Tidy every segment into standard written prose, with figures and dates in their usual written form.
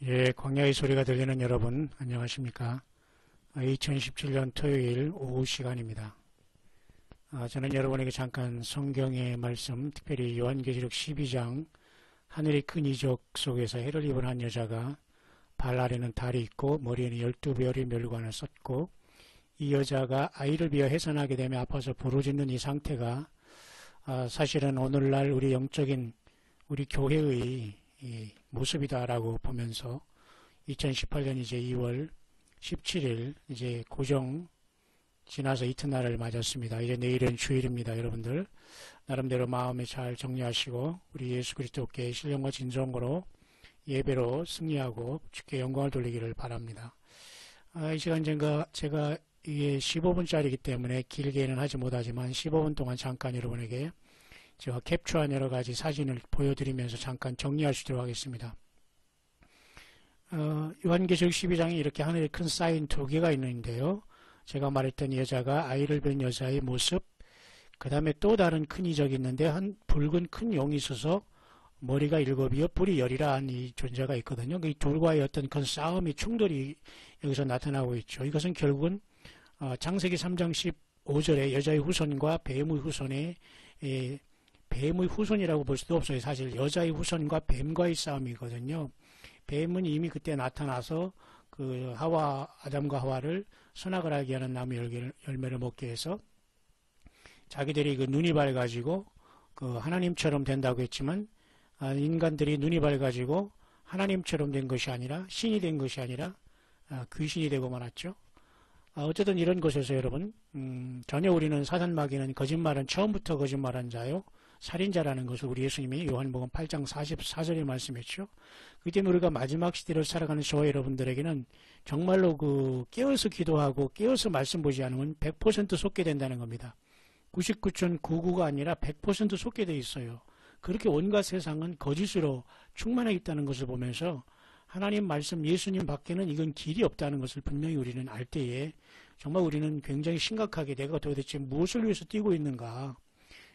예, 광야의 소리가 들리는 여러분, 안녕하십니까? 2017년 토요일 오후 시간입니다. 저는 여러분에게 잠깐 성경의 말씀, 특별히 요한계시록 12장 하늘의 큰 이적 속에서 해를 입은 한 여자가 발 아래는 달이 있고 머리에는 12별의 멸관을 썼고, 이 여자가 아이를 비어 해산하게 되며 아파서 부르짖는 이 상태가 사실은 오늘날 우리 영적인 우리 교회의 이 모습이다라고 보면서 2018년 이제 2월 17일 이제 고정 지나서 이튿날을 맞았습니다. 이제 내일은 주일입니다. 여러분들 나름대로 마음에 잘 정리하시고 우리 예수 그리스도께 신령과 진정으로 예배로 승리하고 주께 영광을 돌리기를 바랍니다. 이 시간 제가 이게 15분짜리이기 때문에 길게는 하지 못하지만 15분 동안 잠깐 여러분에게 제가 캡처한 여러 가지 사진을 보여드리면서 잠깐 정리할 수 있도록 하겠습니다. 요한계시록 12장에 이렇게 하늘에 큰 사인 두 개가 있는데요. 제가 말했던 여자가 아이를 뵌 여자의 모습, 그 다음에 또 다른 큰 이적이 있는데 한 붉은 큰 용이 있어서 머리가 7이요 뿔이 10이라 한 이 존재가 있거든요. 이 둘과의 어떤 큰 싸움이 충돌이 여기서 나타나고 있죠. 이것은 결국은 창세기 3장 15절에 여자의 후손과 뱀의 후손의 뱀의 후손이라고 볼 수도 없어요. 사실 여자의 후손과 뱀과의 싸움이거든요. 뱀은 이미 그때 나타나서 그 아담과 하와를 선악을 알게 하는 나무 열매를 먹게 해서 자기들이 그 눈이 밝아지고 그 하나님처럼 된다고 했지만 인간들이 눈이 밝아지고 하나님처럼 된 것이 아니라 신이 된 것이 아니라 귀신이 되고 말았죠. 어쨌든 이런 것에서 여러분 전혀 우리는 사단마귀는 거짓말은 처음부터 거짓말한 자요 살인자라는 것을 우리 예수님이 요한복음 8장 44절에 말씀했죠. 그 때문에 우리가 마지막 시대를 살아가는 저와 여러분들에게는 정말로 그 깨어서 기도하고 깨어서 말씀 보지 않으면 100% 속게 된다는 겁니다. 99.99가 아니라 100% 속게 돼 있어요. 그렇게 온갖 세상은 거짓으로 충만해 있다는 것을 보면서 하나님 말씀 예수님 밖에는 이건 길이 없다는 것을 분명히 우리는 알 때에 정말 우리는 굉장히 심각하게 내가 도대체 무엇을 위해서 뛰고 있는가,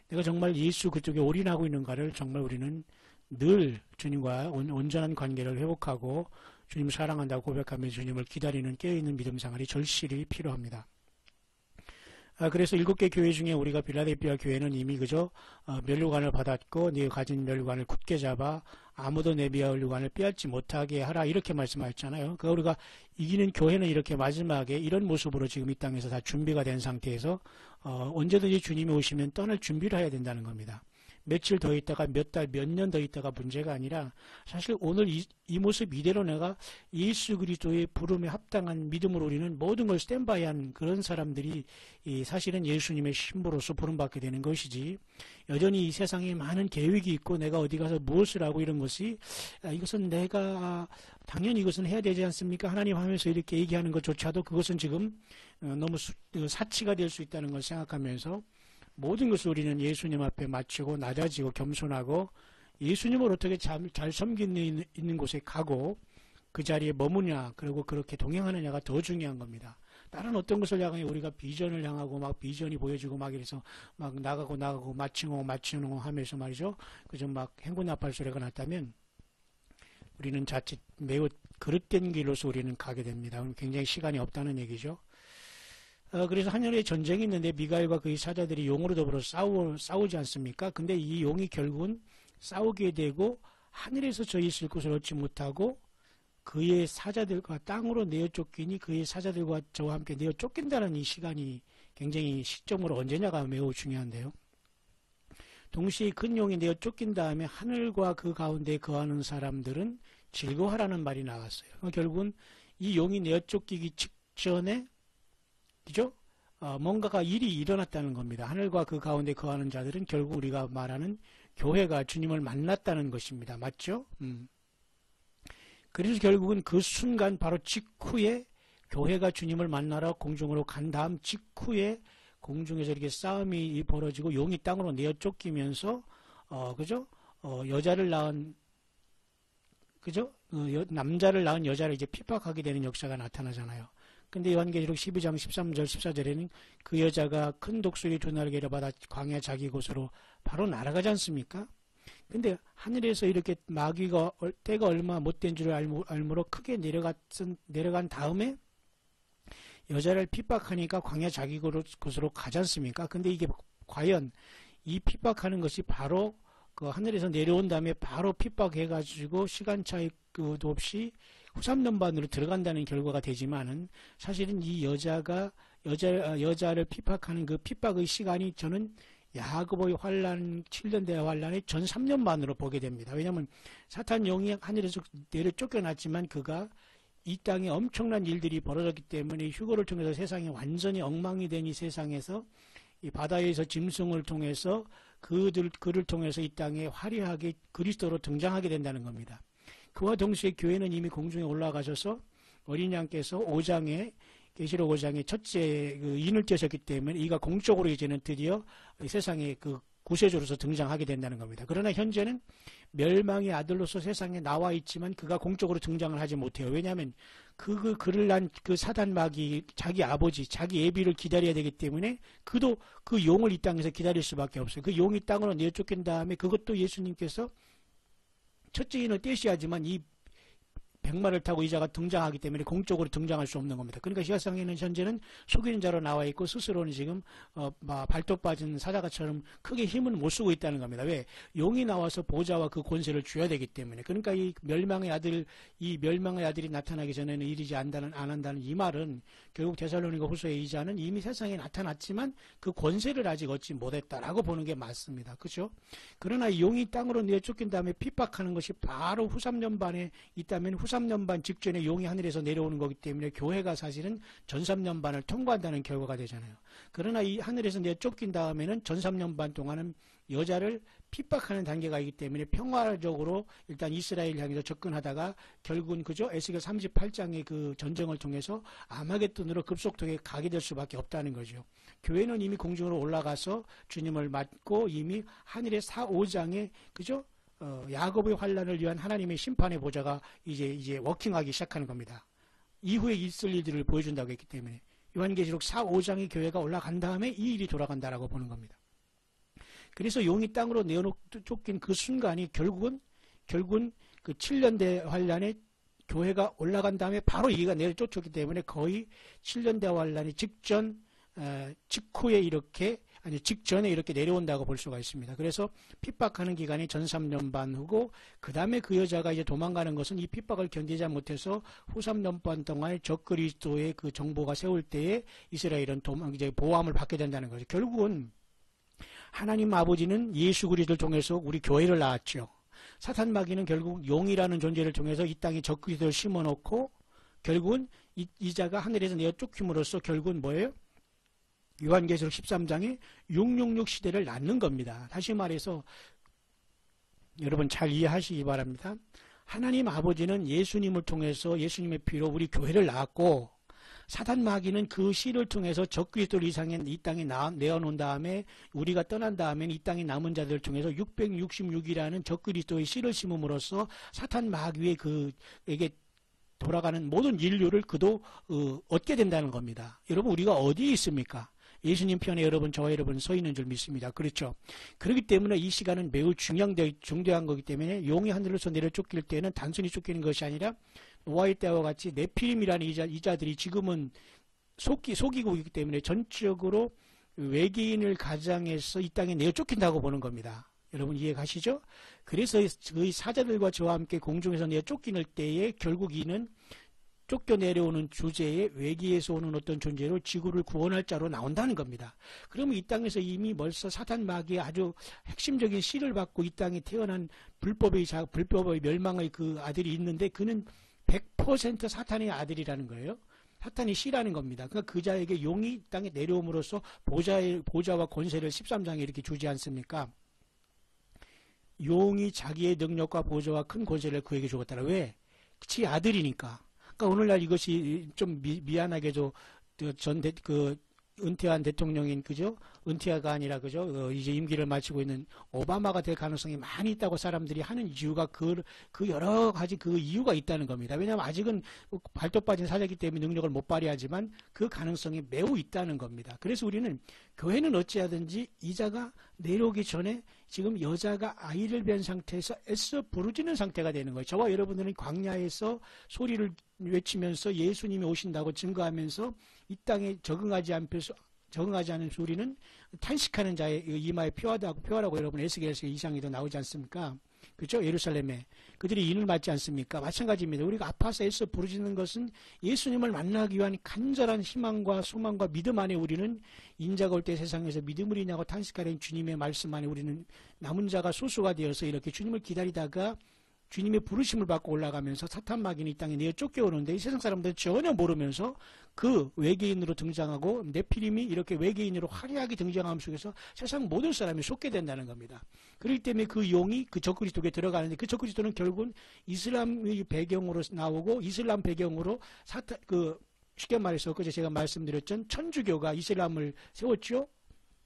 내가 정말 예수 그쪽에 올인하고 있는가를 정말 우리는 늘 주님과 온전한 관계를 회복하고 주님을 사랑한다고 고백하며 주님을 기다리는 깨어있는 믿음 생활이 절실히 필요합니다. 그래서 7개 교회 중에 우리가 빌라델피아 교회는 이미 그저 멸류관을 받았고 네가 가진 멸류관을 굳게 잡아 아무도 내 멸류관을 빼앗지 못하게 하라 이렇게 말씀하셨잖아요. 그러니까 우리가 이기는 교회는 이렇게 마지막에 이런 모습으로 지금 이 땅에서 다 준비가 된 상태에서 언제든지 주님이 오시면 떠날 준비를 해야 된다는 겁니다. 며칠 더 있다가 몇 달, 몇 년 더 있다가 문제가 아니라 사실 오늘 이 모습 이대로 내가 예수 그리스도의 부름에 합당한 믿음으로 우리는 모든 걸 스탠바이한 그런 사람들이 사실은 예수님의 신부로서 부름받게 되는 것이지, 여전히 이 세상에 많은 계획이 있고 내가 어디 가서 무엇을 하고 이런 것이 이것은 내가 당연히 이것은 해야 되지 않습니까? 하나님 하면서 이렇게 얘기하는 것조차도 그것은 지금 너무 사치가 될 수 있다는 걸 생각하면서 모든 것을 우리는 예수님 앞에 맞추고 낮아지고 겸손하고 예수님을 어떻게 잘 섬기는 있는 곳에 가고 그 자리에 머무냐, 그리고 그렇게 동행하느냐가 더 중요한 겁니다. 다른 어떤 것을 향해 우리가 비전을 향하고 막 비전이 보여지고 막 이래서 막 나가고 마치고 하면서 말이죠. 그저 막 행군나팔 소리가 났다면 우리는 자칫 매우 그릇된 길로서 우리는 가게 됩니다. 굉장히 시간이 없다는 얘기죠. 그래서 하늘에 전쟁이 있는데 미가엘과 그의 사자들이 용으로 더불어 싸우지 않습니까? 근데 이 용이 결국은 싸우게 되고 하늘에서 저 있을 곳을 얻지 못하고 그의 사자들과 땅으로 내어 쫓기니 그의 사자들과 저와 함께 내어 쫓긴다는 이 시간이 굉장히 시점으로 언제냐가 매우 중요한데요. 동시에 큰 용이 내어 쫓긴 다음에 하늘과 그 가운데 거하는 사람들은 즐거워하라는 말이 나왔어요. 결국은 이 용이 내어 쫓기기 직전에 그죠? 뭔가가 일이 일어났다는 겁니다. 하늘과 그 가운데 거하는 자들은 결국 우리가 말하는 교회가 주님을 만났다는 것입니다. 맞죠? 그래서 결국은 그 순간 바로 직후에 교회가 주님을 만나러 공중으로 간 다음 직후에 공중에서 이렇게 싸움이 벌어지고 용이 땅으로 내어 쫓기면서 그죠? 여자를 낳은 그죠? 남자를 낳은 여자를 이제 핍박하게 되는 역사가 나타나잖아요. 근데 요한계시록 12장 13절 14절에는 그 여자가 큰 독수리 두 날개를 받아 광야 자기 곳으로 바로 날아가지 않습니까? 근데 하늘에서 이렇게 마귀가 때가 얼마 못된 줄 알므로 크게 내려간 다음에 여자를 핍박하니까 광야 자기 곳으로 가지 않습니까? 근데 이게 과연 이 핍박하는 것이 바로 그 하늘에서 내려온 다음에 바로 핍박해가지고 시간 차이도 없이 후삼년반으로 들어간다는 결과가 되지만은 사실은 이 여자를 핍박하는 그 핍박의 시간이 저는 야고보의 환란 7년 대의 환란의 전 3년반으로 보게 됩니다. 왜냐하면 사탄 영이 하늘에서 내려 쫓겨났지만 그가 이 땅에 엄청난 일들이 벌어졌기 때문에 휴거를 통해서 세상이 완전히 엉망이 된 이 세상에서 이 바다에서 짐승을 통해서 그를 통해서 이 땅에 화려하게 그리스도로 등장하게 된다는 겁니다. 그와 동시에 교회는 이미 공중에 올라가셔서 어린 양께서 5장에 계시록 5장의 첫째 그 인을 떼셨기 때문에 이가 공적으로 이제는 드디어 세상에 그 구세주로서 등장하게 된다는 겁니다. 그러나 현재는 멸망의 아들로서 세상에 나와 있지만 그가 공적으로 등장을 하지 못해요. 왜냐하면 그를 난 그 사단 마귀 자기 아버지 자기 애비를 기다려야 되기 때문에 그도 그 용을 이 땅에서 기다릴 수밖에 없어요. 그 용이 땅으로 내쫓긴 다음에 그것도 예수님께서 첫째 인을 떼셔야지만 이 백마를 타고 이자가 등장하기 때문에 공적으로 등장할 수 없는 겁니다. 그러니까 시가상에는 현재는 속이는 자로 나와 있고 스스로는 지금 발톱 빠진 사자가처럼 크게 힘을 못 쓰고 있다는 겁니다. 왜? 용이 나와서 보좌와 그 권세를 줘야 되기 때문에. 그러니까 이 멸망의 아들이 나타나기 전에는 이르지 안 한다는 이 말은 결국 데살로니가 후서의 이자는 이미 세상에 나타났지만 그 권세를 아직 얻지 못했다라고 보는 게 맞습니다. 그렇죠? 그러나 용이 땅으로 내쫓긴 다음에 핍박하는 것이 바로 후 3년반에 있다면 후 3년반 직전에 용이 하늘에서 내려오는 거기 때문에 교회가 사실은 전 3년반을 통과한다는 결과가 되잖아요. 그러나 이 하늘에서 내쫓긴 다음에는 전 3년반 동안은 여자를 핍박하는 단계가 있기 때문에 평화적으로 일단 이스라엘 향해서 접근하다가 결국은 그죠? 에스겔 38장의 그 전쟁을 통해서 아마겟돈으로 급속도에 가게 될 수밖에 없다는 거죠. 교회는 이미 공중으로 올라가서 주님을 맞고 이미 하늘의 4, 5장에 그죠? 야곱의 환란을 위한 하나님의 심판의 보좌가 이제 워킹하기 시작하는 겁니다. 이후에 있을 일들을 보여준다고 했기 때문에 요한계시록 4, 5장의 교회가 올라간 다음에 이 일이 돌아간다라고 보는 겁니다. 그래서 용이 땅으로 내쫓긴 그 순간이 결국은 그 7년대 환란에 교회가 올라간 다음에 바로 이가 내쫓았기 때문에 거의 7년대 환란이 직전에 이렇게 내려온다고 볼 수가 있습니다. 그래서 핍박하는 기간이 전 3년 반 후고 그 다음에 그 여자가 이제 도망가는 것은 이 핍박을 견디지 못해서 후 3년 반 동안 적그리스도의 그 정보가 세울 때에 이스라엘은 이제 보호함을 받게 된다는 거죠. 결국은 하나님 아버지는 예수 그리스도를 통해서 우리 교회를 낳았죠. 사탄 마귀는 결국 용이라는 존재를 통해서 이 땅에 적그리스도를 심어놓고 결국은 이자가 하늘에서 내어 쫓김으로써 결국은 뭐예요? 요한계시록 13장에 666 시대를 낳는 겁니다. 다시 말해서 여러분 잘 이해하시기 바랍니다. 하나님 아버지는 예수님을 통해서 예수님의 피로 우리 교회를 낳았고 사단 마귀는 그 씨를 통해서 적그리스도를 이 땅에 내어놓은 다음에 우리가 떠난 다음에 이 땅에 남은 자들을 통해서 666이라는 적그리스도의 씨를 심음으로써 사탄 마귀의 그에게 돌아가는 모든 인류를 그도 얻게 된다는 겁니다. 여러분 우리가 어디에 있습니까? 예수님 편에 여러분 저와 여러분 서 있는 줄 믿습니다. 그렇죠? 그렇기 때문에 이 시간은 매우 중대한 거기 때문에 용이 하늘에서 내려 쫓길 때는 단순히 쫓기는 것이 아니라 노아의 때와 같이 네피림이라는 이자들이 지금은 속이고 있기 때문에 전적으로 외계인을 가장해서 이 땅에 내어 쫓긴다고 보는 겁니다. 여러분 이해 가시죠? 그래서 그 사자들과 저와 함께 공중에서 내어 쫓기는 때에 결국 이는 쫓겨 내려오는 주제에 외계에서 오는 어떤 존재로 지구를 구원할 자로 나온다는 겁니다. 그러면 이 땅에서 이미 벌써 사탄 마귀의 아주 핵심적인 씨를 받고 이 땅에 태어난 불법의 멸망의 그 아들이 있는데 그는 100% 사탄의 아들이라는 거예요. 사탄이 씨라는 겁니다. 그러니까 그 자에게 용이 땅에 내려옴으로써 보좌와 권세를 13장에 이렇게 주지 않습니까? 용이 자기의 능력과 보좌와 큰 권세를 그에게 주었다라. 왜? 지 아들이니까. 그러니까 오늘날 이것이 좀 미안하게도 은퇴한 대통령인 그죠? 은퇴가 아니라 그죠? 이제 임기를 마치고 있는 오바마가 될 가능성이 많이 있다고 사람들이 하는 이유가 그 여러 가지 그 이유가 있다는 겁니다. 왜냐하면 아직은 발톱 빠진 사자이기 때문에 능력을 못 발휘하지만 그 가능성이 매우 있다는 겁니다. 그래서 우리는 교회는 어찌하든지 이자가 내려오기 전에 지금 여자가 아이를 뵌 상태에서 애써 부르짖는 상태가 되는 거예요. 저와 여러분들은 광야에서 소리를 외치면서 예수님이 오신다고 증거하면서 이 땅에 적응하지 않은 소리는 탄식하는 자의 이마에 표하라고 여러분 에스겔서 2장에도 나오지 않습니까? 그렇죠? 예루살렘에 그들이 인을 맞지 않습니까? 마찬가지입니다. 우리가 아파서 애써 부르짖는 것은 예수님을 만나기 위한 간절한 희망과 소망과 믿음 안에 우리는 인자가 올 때 세상에서 믿음을 잃냐고 탄식하는 주님의 말씀 안에 우리는 남은 자가 소수가 되어서 이렇게 주님을 기다리다가 주님의 부르심을 받고 올라가면서 사탄 마귀는 이 땅에 내어 쫓겨오는데 이 세상 사람들은 전혀 모르면서 그 외계인으로 등장하고 네피림이 이렇게 외계인으로 화려하게 등장함 속에서 세상 모든 사람이 속게 된다는 겁니다. 그렇기 때문에 그 용이 그 적그리스도에 들어가는데 그 적그리스도는 결국은 이슬람의 배경으로 나오고 이슬람 배경으로 쉽게 말해서 그제 제가 말씀드렸죠. 천주교가 이슬람을 세웠죠.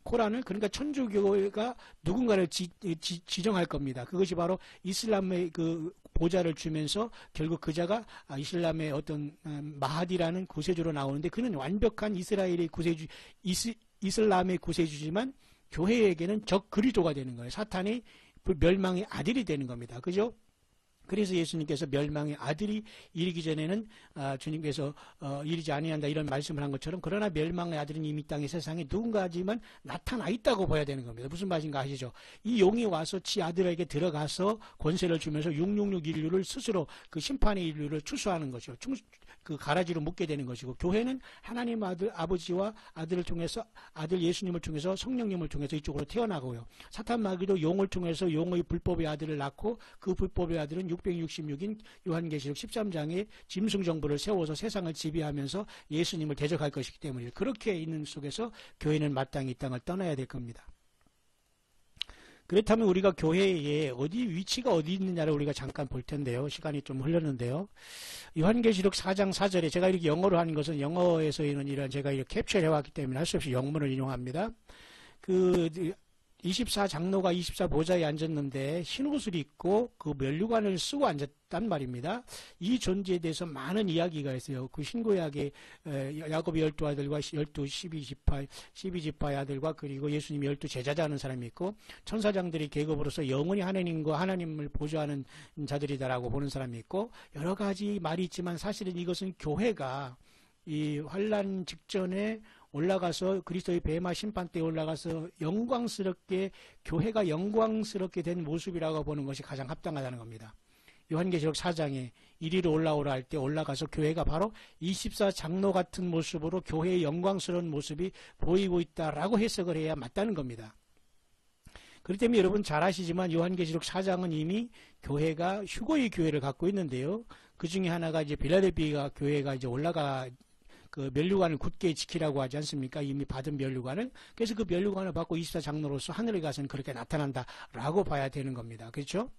코란을 그러니까 천주교가 누군가를 지정할 겁니다. 그것이 바로 이슬람의 그 보좌를 주면서 결국 그자가 이슬람의 어떤 마하디라는 구세주로 나오는데 그는 완벽한 이스라엘의 구세주 이슬람의 구세주지만 교회에게는 적 그리스도가 되는 거예요. 사탄이 멸망의 아들이 되는 겁니다. 그죠? 그래서 예수님께서 멸망의 아들이 이르기 전에는 주님께서 이르지 아니한다 이런 말씀을 한 것처럼 그러나 멸망의 아들은 이미 땅의 세상에 누군가지만 나타나 있다고 봐야 되는 겁니다. 무슨 말인가 아시죠? 이 용이 와서 지 아들에게 들어가서 권세를 주면서 666 인류를 스스로 그 심판의 인류를 추수하는 것이죠. 그 가라지로 묶게 되는 것이고 교회는 하나님 아버지와 아들을 통해서 아들 예수님을 통해서 성령님을 통해서 이쪽으로 태어나고요. 사탄 마귀도 용을 통해서 용의 불법의 아들을 낳고 그 불법의 아들은 666인 요한계시록 13장에 짐승 정부를 세워서 세상을 지배하면서 예수님을 대적할 것이기 때문에 그렇게 있는 속에서 교회는 마땅히 이 땅을 떠나야 될 겁니다. 그렇다면 우리가 교회에 위치가 어디 있느냐를 우리가 잠깐 볼 텐데요. 시간이 좀 흘렀는데요. 요한계시록 4장 4절에 제가 이렇게 영어로 하는 것은 영어에서 있는 이런 제가 이렇게 캡처해 왔기 때문에 할 수 없이 영문을 인용합니다. 24장로가 24보좌에 앉았는데 흰옷을 입고 그 면류관을 쓰고 앉았단 말입니다. 이 존재에 대해서 많은 이야기가 있어요. 그 신구약의 야곱의 12아들과 12지파의 아들과 그리고 예수님이 12제자자는 사람이 있고 천사장들이 계급으로서 영원히 하나님과 하나님을 보좌하는 자들이다라고 보는 사람이 있고 여러 가지 말이 있지만 사실은 이것은 교회가 이 환난 직전에 올라가서 그리스도의 뱀마 심판 때에 올라가서 교회가 영광스럽게 된 모습이라고 보는 것이 가장 합당하다는 겁니다. 요한계시록 4장에 이리로 올라오라 할 때 올라가서 교회가 바로 24장로 같은 모습으로 교회의 영광스러운 모습이 보이고 있다라고 해석을 해야 맞다는 겁니다. 그렇기 때문에 여러분 잘 아시지만 요한계시록 4장은 이미 교회가 휴거의 교회를 갖고 있는데요. 그 중에 하나가 이제 빌라델피아 교회가 이제 그 면류관을 굳게 지키라고 하지 않습니까? 이미 받은 면류관을. 그래서 그 면류관을 받고 24장로로서 하늘에 가서는 그렇게 나타난다라고 봐야 되는 겁니다. 그렇죠?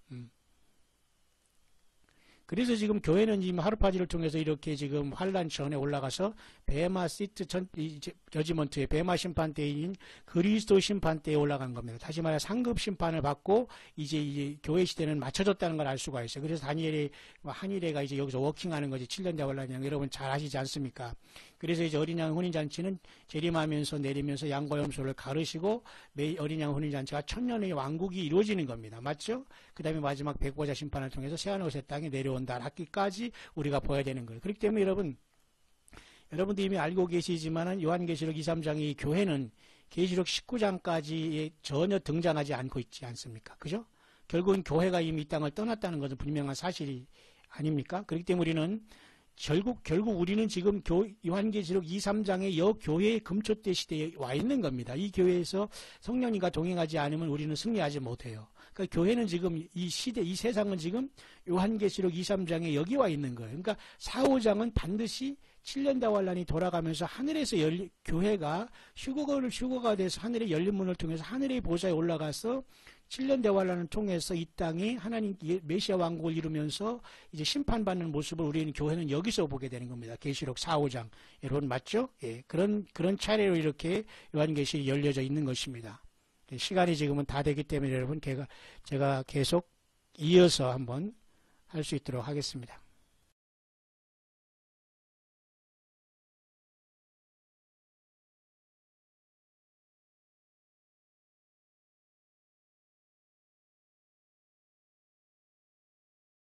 그래서 지금 교회는 지금 하루파지를 통해서 이렇게 지금 환란 전에 올라가서 베마 시트 저지먼트의 베마 심판 때인 그리스도 심판 때에 올라간 겁니다. 다시 말해 상급 심판을 받고 이제 교회 시대는 맞춰졌다는 걸 알 수가 있어요. 그래서 한일회가 이제 여기서 워킹하는 거지 7년 대환란이랑 여러분 잘 아시지 않습니까? 그래서 이제 어린 양 혼인잔치는 재림하면서 내리면서 양과 염소를 가르시고 어린 양 혼인잔치가 천년의 왕국이 이루어지는 겁니다. 맞죠? 그 다음에 마지막 백보자 심판을 통해서 새하늘 새 땅에 내려온다라기까지 우리가 봐야 되는 거예요. 그렇기 때문에 여러분도 이미 알고 계시지만은 요한계시록 2, 3장의 교회는 계시록 19장까지 전혀 등장하지 않고 있지 않습니까? 그죠? 결국은 교회가 이미 이 땅을 떠났다는 것은 분명한 사실이 아닙니까? 그렇기 때문에 우리는 결국 우리는 지금 요한계시록 2, 3장의 여교회의 금초대 시대에 와 있는 겁니다. 이 교회에서 성령님과 동행하지 않으면 우리는 승리하지 못해요. 그러니까 교회는 지금 이 세상은 지금 요한계시록 2, 3장에 여기 와 있는 거예요. 그러니까 4, 5장은 반드시 7년 대환란이 돌아가면서 하늘에서 교회가 휴거가 돼서 하늘의 열린 문을 통해서 하늘의 보좌에 올라가서 7년 대환란을 통해서 이 땅이 하나님 메시아 왕국을 이루면서 이제 심판받는 모습을 우리는 교회는 여기서 보게 되는 겁니다. 계시록 4, 5장. 여러분 맞죠? 예, 그런 차례로 이렇게 요한계시록이 열려져 있는 것입니다. 시간이 지금은 다 되기 때문에 여러분 제가 계속 이어서 한번 할 수 있도록 하겠습니다.